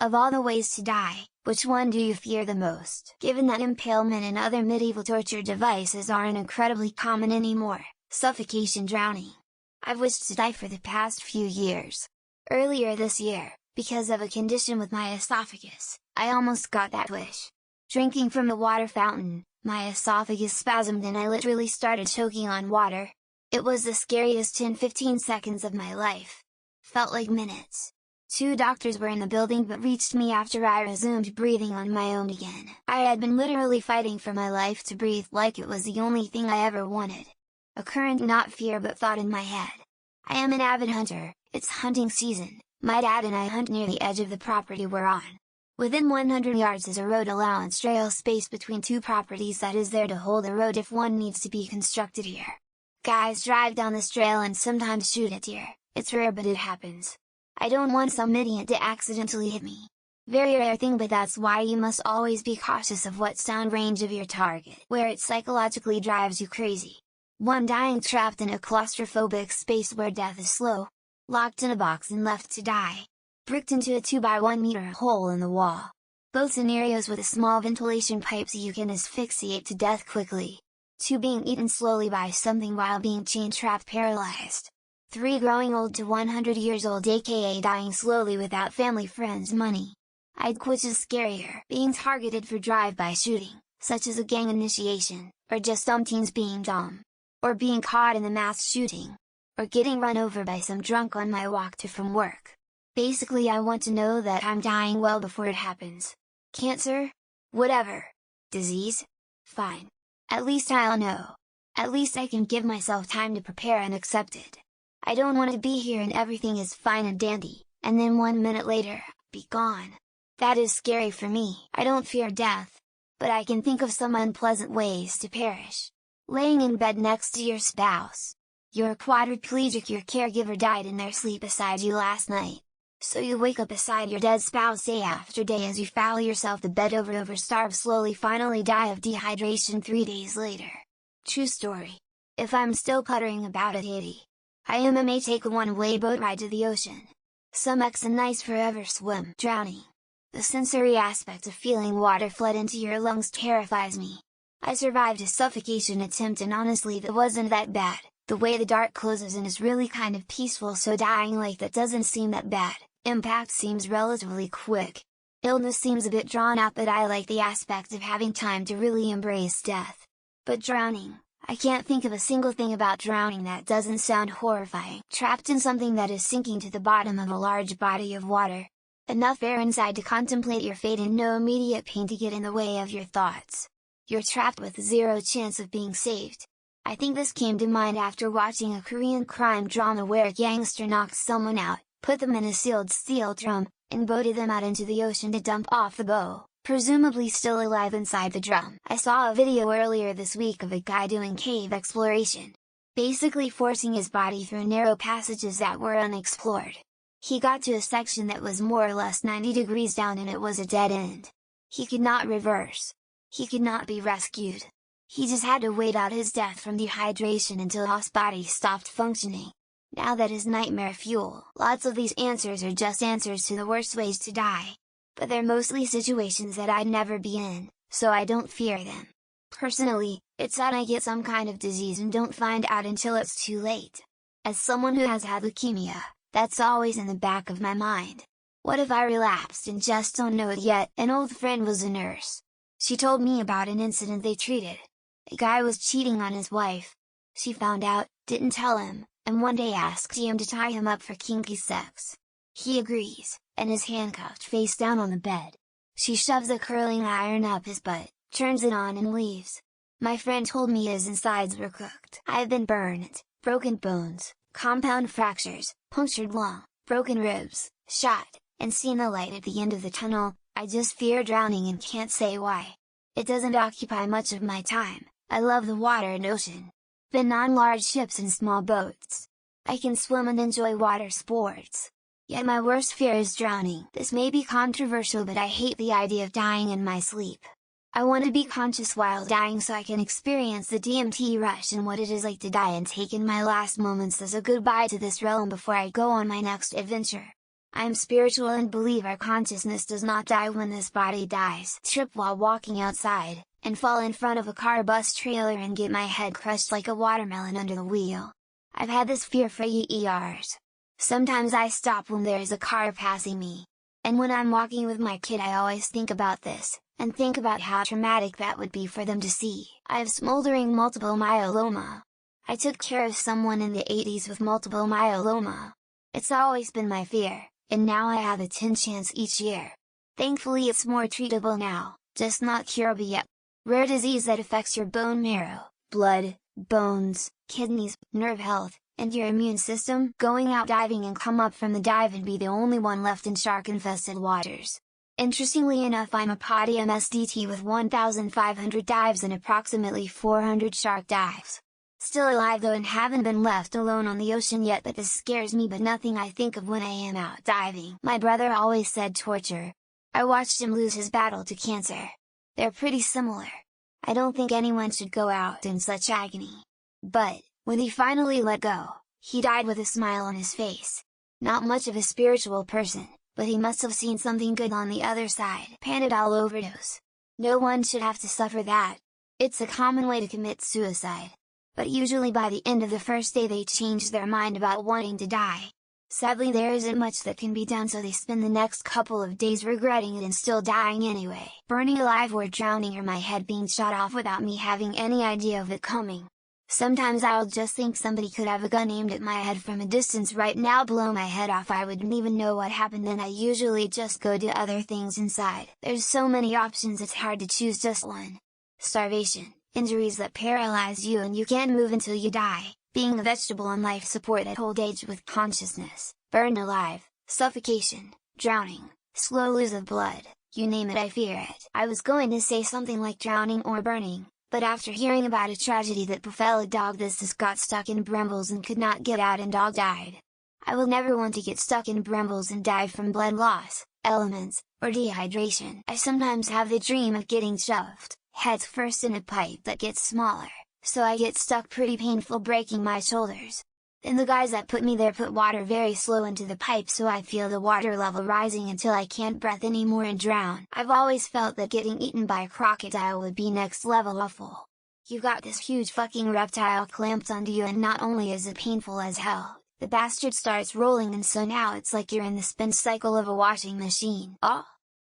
Of all the ways to die, which one do you fear the most? Given that impalement and other medieval torture devices aren't incredibly common anymore, suffocation, drowning. I've wished to die for the past few years. Earlier this year, because of a condition with my esophagus, I almost got that wish. Drinking from a water fountain, my esophagus spasmed and I literally started choking on water. It was the scariest 10-15 seconds of my life. Felt like minutes. 2 doctors were in the building but reached me after I resumed breathing on my own again. I had been literally fighting for my life to breathe like it was the only thing I ever wanted. A current, not fear but thought, in my head. I am an avid hunter, it's hunting season, my dad and I hunt near the edge of the property we're on. Within 100 yards is a road allowance trail space between 2 properties that is there to hold a road if one needs to be constructed here. Guys drive down this trail and sometimes shoot at deer, it's rare but it happens. I don't want some idiot to accidentally hit me. Very rare thing, but that's why you must always be cautious of what sound range of your target, where it psychologically drives you crazy. One dying trapped in a claustrophobic space where death is slow. Locked in a box and left to die. Bricked into a 2x1 meter hole in the wall. Both scenarios with a small ventilation pipe so you can asphyxiate to death quickly. 2 being eaten slowly by something while being chain trapped, paralyzed. 3 growing old to 100 years old, aka dying slowly without family, friends, money. I'd which is scarier, being targeted for drive-by shooting, such as a gang initiation, or just some teens being dumb. Or being caught in a mass shooting. Or getting run over by some drunk on my walk to from work. Basically, I want to know that I'm dying well before it happens. Cancer? Whatever. Disease? Fine. At least I'll know. At least I can give myself time to prepare and accept it. I don't want to be here and everything is fine and dandy, and then 1 minute later, be gone. That is scary for me. I don't fear death. But I can think of some unpleasant ways to perish. Laying in bed next to your spouse. You're a quadriplegic, your caregiver died in their sleep beside you last night. So you wake up beside your dead spouse day after day as you foul yourself to bed over, starve slowly, finally die of dehydration 3 days later. True story. If I'm still puttering about at 80. I may take a one-way boat ride to the ocean. Some X and nice forever swim. Drowning. The sensory aspect of feeling water flood into your lungs terrifies me. I survived a suffocation attempt and honestly that wasn't that bad. The way the dark closes in is really kind of peaceful, so dying like that doesn't seem that bad. Impact seems relatively quick. Illness seems a bit drawn out, but I like the aspect of having time to really embrace death. But drowning, I can't think of a single thing about drowning that doesn't sound horrifying. Trapped in something that is sinking to the bottom of a large body of water. Enough air inside to contemplate your fate and no immediate pain to get in the way of your thoughts. You're trapped with zero chance of being saved. I think this came to mind after watching a Korean crime drama where a gangster knocked someone out, put them in a sealed steel drum, and boated them out into the ocean to dump off the bow, presumably still alive inside the drum. I saw a video earlier this week of a guy doing cave exploration. Basically forcing his body through narrow passages that were unexplored. He got to a section that was more or less 90 degrees down and it was a dead end. He could not reverse. He could not be rescued. He just had to wait out his death from dehydration until his body stopped functioning. Now that is nightmare fuel. Lots of these answers are just answers to the worst ways to die. But they're mostly situations that I'd never be in, so I don't fear them. Personally, it's sad I get some kind of disease and don't find out until it's too late. As someone who has had leukemia, that's always in the back of my mind. What if I relapsed and just don't know it yet? An old friend was a nurse. She told me about an incident they treated. A guy was cheating on his wife. She found out, didn't tell him, and one day asked him to tie him up for kinky sex. He agrees, and is handcuffed face down on the bed. She shoves a curling iron up his butt, turns it on and leaves. My friend told me his insides were cooked. I've been burned, broken bones, compound fractures, punctured lung, broken ribs, shot, and seen the light at the end of the tunnel. I just fear drowning and can't say why. It doesn't occupy much of my time. I love the water and ocean. Been on large ships and small boats. I can swim and enjoy water sports. Yet my worst fear is drowning. This may be controversial, but I hate the idea of dying in my sleep. I want to be conscious while dying so I can experience the DMT rush and what it is like to die and take in my last moments as a goodbye to this realm before I go on my next adventure. I am spiritual and believe our consciousness does not die when this body dies. Trip while walking outside, and fall in front of a car bus trailer and get my head crushed like a watermelon under the wheel. I've had this fear for years. Sometimes I stop when there is a car passing me. And when I'm walking with my kid I always think about this, and think about how traumatic that would be for them to see. I have smoldering multiple myeloma. I took care of someone in the 80s with multiple myeloma. It's always been my fear, and now I have a 10 chance each year. Thankfully it's more treatable now, just not curable yet. Rare disease that affects your bone marrow, blood, bones, kidneys, nerve health, and your immune system. Going out diving and come up from the dive and be the only one left in shark-infested waters. Interestingly enough I'm a podium SDT with 1,500 dives and approximately 400 shark dives. Still alive though and haven't been left alone on the ocean yet, but this scares me but nothing I think of when I am out diving. My brother always said torture. I watched him lose his battle to cancer. They're pretty similar. I don't think anyone should go out in such agony. But, when he finally let go, he died with a smile on his face. Not much of a spiritual person, but he must have seen something good on the other side. Panadol overdose. No one should have to suffer that. It's a common way to commit suicide. But usually by the end of the first day they change their mind about wanting to die. Sadly there isn't much that can be done, so they spend the next couple of days regretting it and still dying anyway. Burning alive or drowning, or my head being shot off without me having any idea of it coming. Sometimes I'll just think somebody could have a gun aimed at my head from a distance right now, blow my head off. I wouldn't even know what happened, and I usually just go do other things inside. There's so many options it's hard to choose just one. Starvation, injuries that paralyze you and you can't move until you die, being a vegetable on life support at old age with consciousness, burned alive, suffocation, drowning, slow lose of blood, you name it I fear it. I was going to say something like drowning or burning, but after hearing about a tragedy that befell a dog this got stuck in brambles and could not get out and dog died. I will never want to get stuck in brambles and die from blood loss, elements, or dehydration. I sometimes have the dream of getting shoved heads first in a pipe that gets smaller, so I get stuck pretty painful, breaking my shoulders. Then the guys that put me there put water very slow into the pipe so I feel the water level rising until I can't breathe anymore and drown. I've always felt that getting eaten by a crocodile would be next level awful. You've got this huge fucking reptile clamped onto you, and not only is it painful as hell, the bastard starts rolling, and so now it's like you're in the spin cycle of a washing machine. Oh!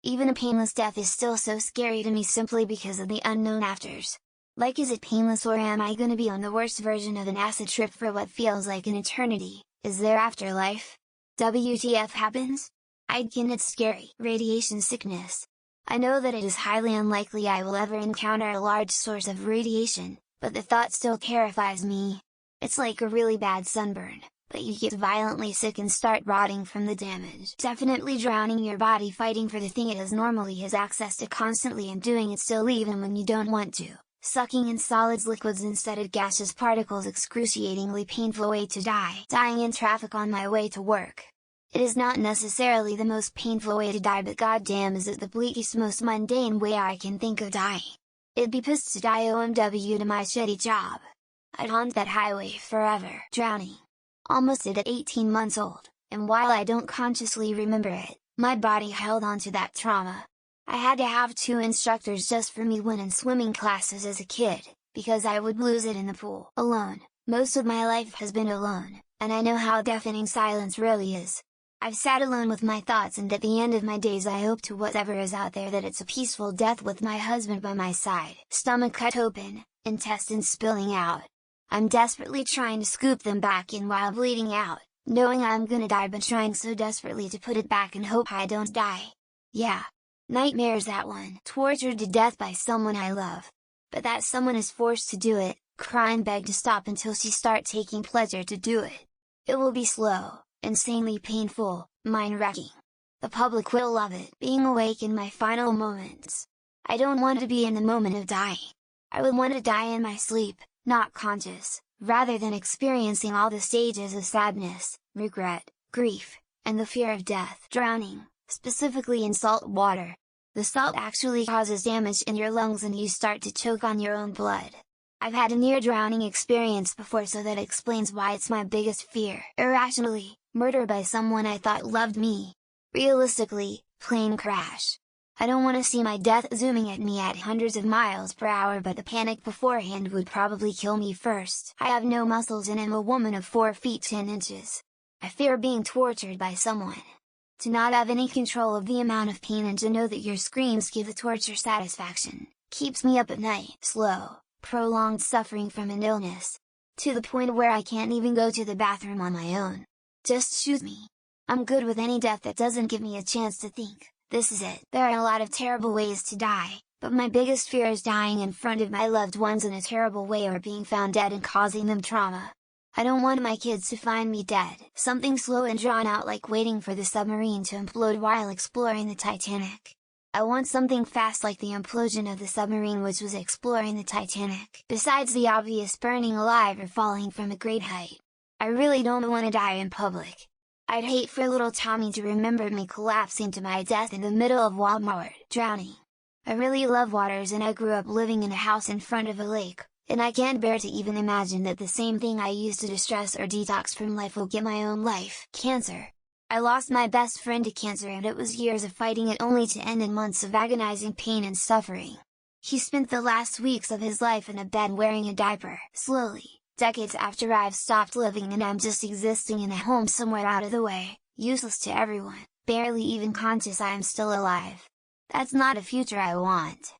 Even a painless death is still so scary to me simply because of the unknown afters. Like, is it painless, or am I gonna be on the worst version of an acid trip for what feels like an eternity? Is there afterlife? WTF happens? It's scary. Radiation sickness. I know that it is highly unlikely I will ever encounter a large source of radiation, but the thought still terrifies me. It's like a really bad sunburn, but you get violently sick and start rotting from the damage. Definitely drowning your body fighting for the thing it has normally has access to constantly, and doing it still even when you don't want to. Sucking in solids, liquids instead of gaseous particles, excruciatingly painful way to die. Dying in traffic on my way to work. It is not necessarily the most painful way to die, but goddamn is it the bleakest, most mundane way I can think of dying. It'd be pissed to die OMW to my shitty job. I'd haunt that highway forever. Drowning. Almost did at 18 months old, and while I don't consciously remember it, my body held on to that trauma. I had to have 2 instructors just for me when in swimming classes as a kid, because I would lose it in the pool. Alone. Most of my life has been alone, and I know how deafening silence really is. I've sat alone with my thoughts, and at the end of my days I hope to whatever is out there that it's a peaceful death with my husband by my side. Stomach cut open, intestines spilling out. I'm desperately trying to scoop them back in while bleeding out, knowing I'm gonna die, but trying so desperately to put it back and hope I don't die. Yeah. Nightmares, that one. Tortured to death by someone I love. But that someone is forced to do it, cry and beg to stop until she start taking pleasure to do it. It will be slow, insanely painful, mind-wrecking. The public will love it. Being awake in my final moments. I don't want to be in the moment of dying. I would want to die in my sleep, not conscious, rather than experiencing all the stages of sadness, regret, grief, and the fear of death. Drowning, specifically in salt water. The salt actually causes damage in your lungs and you start to choke on your own blood. I've had a near drowning experience before, so that explains why it's my biggest fear. Irrationally, murder by someone I thought loved me, Realistically, plane crash. I don't want to see my death zooming at me at hundreds of miles per hour, but the panic beforehand would probably kill me first. I have no muscles and am a woman of 4 feet 10 inches. I fear being tortured by someone. To not have any control of the amount of pain and to know that your screams give the torture satisfaction, keeps me up at night. Slow, prolonged suffering from an illness. To the point where I can't even go to the bathroom on my own. Just shoot me. I'm good with any death that doesn't give me a chance to think. This is it. There are a lot of terrible ways to die, but my biggest fear is dying in front of my loved ones in a terrible way or being found dead and causing them trauma. I don't want my kids to find me dead. Something slow and drawn out, like waiting for the submarine to implode while exploring the Titanic. I want something fast like the implosion of the submarine which was exploring the Titanic. Besides the obvious burning alive or falling from a great height. I really don't want to die in public. I'd hate for little Tommy to remember me collapsing to my death in the middle of Walmart, drowning. I really love waters and I grew up living in a house in front of a lake, and I can't bear to even imagine that the same thing I use to distress or detox from life will get my own life. Cancer. I lost my best friend to cancer and it was years of fighting it only to end in months of agonizing pain and suffering. He spent the last weeks of his life in a bed wearing a diaper. Slowly, decades after I've stopped living and I'm just existing in a home somewhere out of the way, useless to everyone, barely even conscious I am still alive. That's not a future I want.